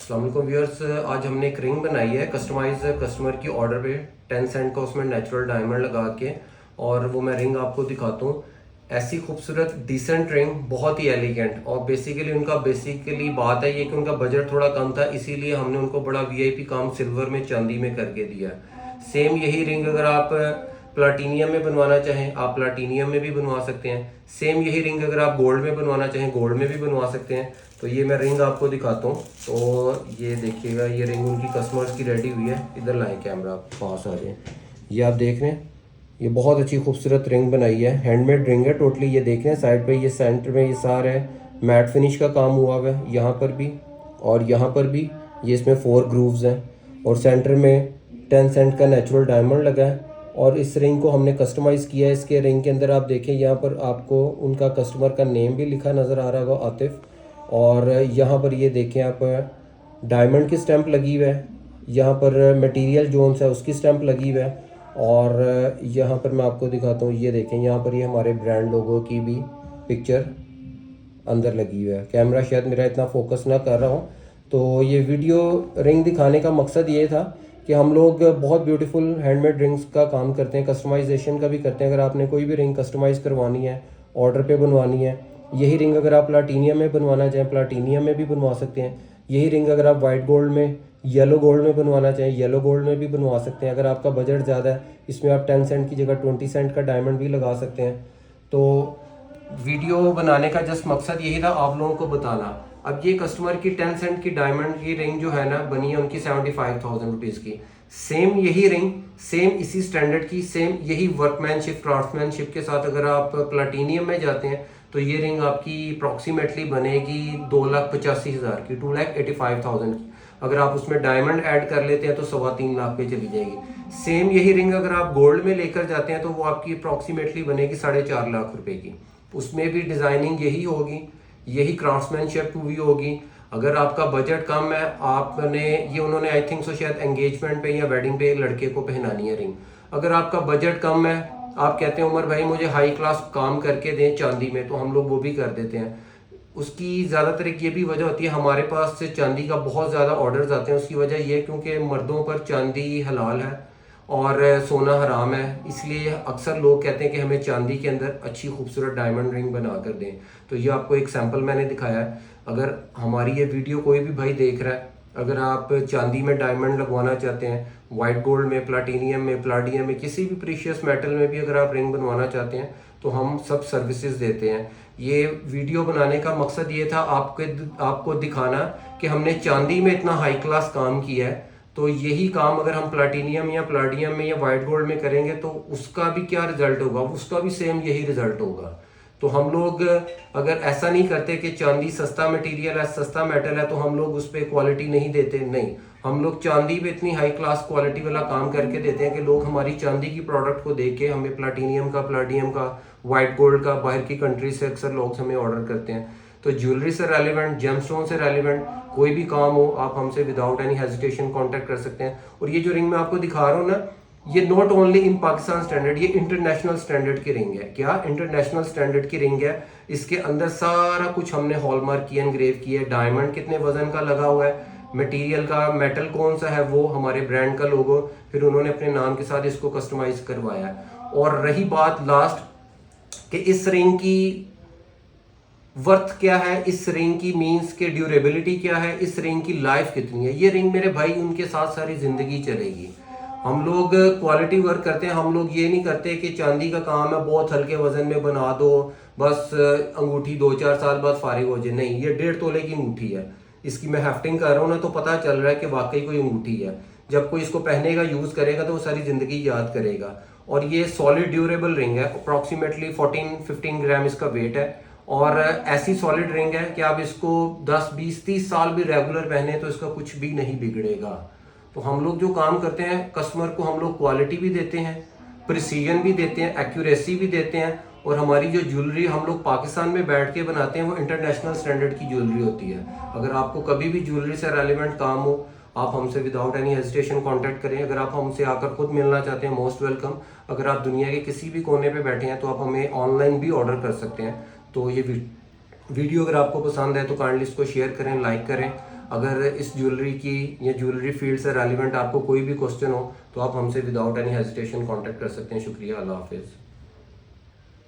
अस्सलाम वालेकुम व्यूअर्स, आज हमने एक रिंग बनाई है कस्टमाइज कस्टमर की ऑर्डर पे 10 सेंट का उसमें नेचुरल डायमंड लगा के। और वो मैं रिंग आपको दिखाता हूँ। ऐसी खूबसूरत डिसेंट रिंग, बहुत ही एलिगेंट। और बेसिकली बात है ये कि उनका बजट थोड़ा कम था, इसीलिए हमने उनको बड़ा वीआईपी काम सिल्वर में चांदी में करके दिया। सेम यही रिंग अगर आप प्लाटीनियम में बनवाना चाहें, आप प्लाटीनियम में भी बनवा सकते हैं। सेम यही रिंग अगर आप गोल्ड में बनवाना चाहें, गोल्ड में भी बनवा सकते हैं। तो ये मैं रिंग आपको दिखाता हूँ। तो ये देखिएगा, ये रिंग उनकी कस्टमर्स की रेडी हुई है। इधर लाएं कैमरा, आप पास आ जाए। ये आप देख रहे हैं, ये बहुत अच्छी खूबसूरत रिंग बनाई है, हैंडमेड रिंग है टोटली। ये देख रहे हैं साइड पे, ये सेंटर में ये सारा है मैट फिनिश का काम हुआ हुआ है, यहाँ पर भी और यहाँ पर भी। ये इसमें 4 ग्रूव्स हैं और सेंटर में 10 सेंट का नेचुरल डायमंड लगा है। और इस रिंग को हमने कस्टमाइज़ किया है। इसके रिंग के अंदर आप देखें, यहाँ पर आपको उनका कस्टमर का नेम भी लिखा नज़र आ रहा होगा, आतिफ। और यहाँ पर ये देखें आप, डायमंड की स्टैंप लगी हुई है। यहाँ पर मटेरियल जोन्स है उसकी स्टैंप लगी हुई है। और यहाँ पर मैं आपको दिखाता हूँ, ये देखें यहाँ पर ये हमारे ब्रांड लोगों की भी पिक्चर अंदर लगी हुई है। कैमरा शायद मेरा इतना फोकस ना कर रहा हूँ। तो ये वीडियो रिंग दिखाने का मकसद ये था कि हम लोग बहुत ब्यूटीफुल हैंडमेड रिंग्स का काम करते हैं, कस्टमाइजेशन का भी करते हैं। अगर आपने कोई भी रिंग कस्टमाइज़ करवानी है, ऑर्डर पे बनवानी है, यही रिंग अगर आप प्लाटीनियम में बनवाना चाहें, प्लाटीनियम में भी बनवा सकते हैं। यही रिंग अगर आप वाइट गोल्ड में, येलो गोल्ड में बनवाना चाहें, येलो गोल्ड में भी बनवा सकते हैं। अगर आपका बजट ज़्यादा है, इसमें आप 10 सेंट की जगह 20 सेंट का डायमंड भी लगा सकते हैं। तो वीडियो बनाने का जस्ट मकसद यही था, आप लोगों को बताना। अब ये कस्टमर की 10 सेंट की डायमंड की रिंग जो है ना, बनी है उनकी 75,000 रुपीज़ की। सेम यही रिंग, सेम इसी स्टैंडर्ड की, सेम यही वर्कमैनशिप क्राफ्टमैनशिप के साथ अगर आप प्लाटीनियम में जाते हैं तो ये रिंग आपकी अप्रॉक्सीमेटली बनेगी 2,85,000 की, 2,85,000 की। अगर आप उसमें डायमंड ऐड कर लेते हैं तो 3.25 लाख पे चली जाएगी। सेम यही रिंग अगर आप गोल्ड में लेकर जाते हैं तो वो आपकी अप्रॉक्सीमेटली बनेगी 4.5 लाख रुपए की। उसमें भी डिजाइनिंग यही होगी, यही क्राफ्ट्समैनशिप भी होगी। अगर आपका बजट कम है, आपने ये उन्होंने आई थिंक सो शायद एंगेजमेंट पे या वेडिंग पे लड़के को पहनानी है रिंग। अगर आपका बजट कम है, आप कहते हैं उमर भाई मुझे हाई क्लास काम करके दें चांदी में, तो हम लोग वो भी कर देते हैं। उसकी ज़्यादातर एक ये भी वजह होती है, हमारे पास से चांदी का बहुत ज़्यादा ऑर्डर्स आते हैं। उसकी वजह ये क्योंकि मर्दों पर चांदी हलाल है और सोना हराम है, इसलिए अक्सर लोग कहते हैं कि हमें चांदी के अंदर अच्छी खूबसूरत डायमंड रिंग बना कर दें। तो ये आपको एक सैंपल मैंने दिखाया है। अगर हमारी ये वीडियो कोई भी भाई देख रहा है, अगर आप चांदी में डायमंड लगवाना चाहते हैं, वाइट गोल्ड में, प्लाटीनियम में, प्लाडियम में, किसी भी प्रीशियस मेटल में भी अगर आप रिंग बनवाना चाहते हैं तो हम सब सर्विसेज देते हैं। ये वीडियो बनाने का मकसद ये था आपको दिखाना कि हमने चांदी में इतना हाई क्लास काम किया है, तो यही काम अगर हम प्लाटीनियम या प्लाडियम में या वाइट गोल्ड में करेंगे तो उसका भी क्या रिजल्ट होगा, उसका भी सेम यही रिजल्ट होगा। तो हम लोग अगर ऐसा नहीं करते कि चांदी सस्ता मटेरियल है, सस्ता मेटल है, तो हम लोग उस पर क्वालिटी नहीं देते। नहीं, हम लोग चांदी पे इतनी हाई क्लास क्वालिटी वाला काम करके देते हैं कि लोग हमारी चांदी की प्रोडक्ट को देख के हमें प्लाटीनियम का, प्लाडियम का, वाइट गोल्ड का, बाहर की कंट्री से अक्सर लोग हमें ऑर्डर करते हैं। तो ज्वेलरी से रेलिवेंट, जेमस्टोन से रेलिवेंट कोई भी काम हो, आप हमसे विदाउट एनी हेजिटेशन कांटेक्ट कर सकते हैं। और ये जो रिंग मैं आपको दिखा रहा हूँ ना, ये not only in Pakistan standard, ये इंटरनेशनल स्टैंडर्ड की रिंग है। क्या इंटरनेशनल स्टैंडर्ड की रिंग है। इसके अंदर सारा कुछ हमने हॉलमार्क किया, एनग्रेव किया है। डायमंड कितने वजन का लगा हुआ है, मटेरियल का, मेटल कौन सा है, वो हमारे ब्रांड का लोगो, फिर उन्होंने अपने नाम के साथ इसको कस्टमाइज करवाया है। और रही बात लास्ट कि इस रिंग की वर्थ क्या है, इस रिंग की मींस के ड्यूरेबिलिटी क्या है, इस रिंग की लाइफ कितनी है। ये रिंग मेरे भाई उनके साथ सारी जिंदगी चलेगी। हम लोग क्वालिटी वर्क करते हैं। हम लोग ये नहीं करते कि चांदी का काम है बहुत हल्के वजन में बना दो, बस अंगूठी 2-4 साल बाद फारिग हो जाए। नहीं, ये 1.5 तोले की अंगूठी है। इसकी मैं हेफ्टिंग कर रहा हूँ ना, तो पता चल रहा है कि वाकई कोई अंगूठी है। जब कोई इसको पहनेगा, यूज करेगा, तो वो सारी जिंदगी याद करेगा। और ये सॉलिड ड्यूरेबल रिंग है। अप्रॉक्सीमेटली 14-15 ग्राम इसका वेट है। और ऐसी सॉलिड रिंग है कि आप इसको 10-20-30 साल भी रेगुलर पहने तो इसका कुछ भी नहीं बिगड़ेगा। तो हम लोग जो काम करते हैं, कस्टमर को हम लोग क्वालिटी भी देते हैं, प्रिसीजन भी देते हैं, एक्यूरेसी भी देते हैं। और हमारी जो ज्वेलरी हम लोग पाकिस्तान में बैठ के बनाते हैं वो इंटरनेशनल स्टैंडर्ड की ज्वेलरी होती है। अगर आपको कभी भी ज्वेलरी से रेलिवेंट काम हो, आप हमसे विदाउट एनी हेजिटेशन कांटेक्ट करें। अगर आप हमसे आकर खुद मिलना चाहते हैं, मोस्ट वेलकम। अगर आप दुनिया के किसी भी कोने पे बैठे हैं तो आप हमें ऑनलाइन भी ऑर्डर कर सकते हैं। तो ये वीडियो अगर आपको पसंद है तो काइंडली इसको शेयर करें, लाइक करें। अगर इस ज्वेलरी की या ज्वेलरी फील्ड से रेलिवेंट आपको कोई भी क्वेश्चन हो तो आप हमसे विदाउट एनी हेजिटेशन कांटेक्ट कर सकते हैं। शुक्रिया, अल्लाह हाफिज़।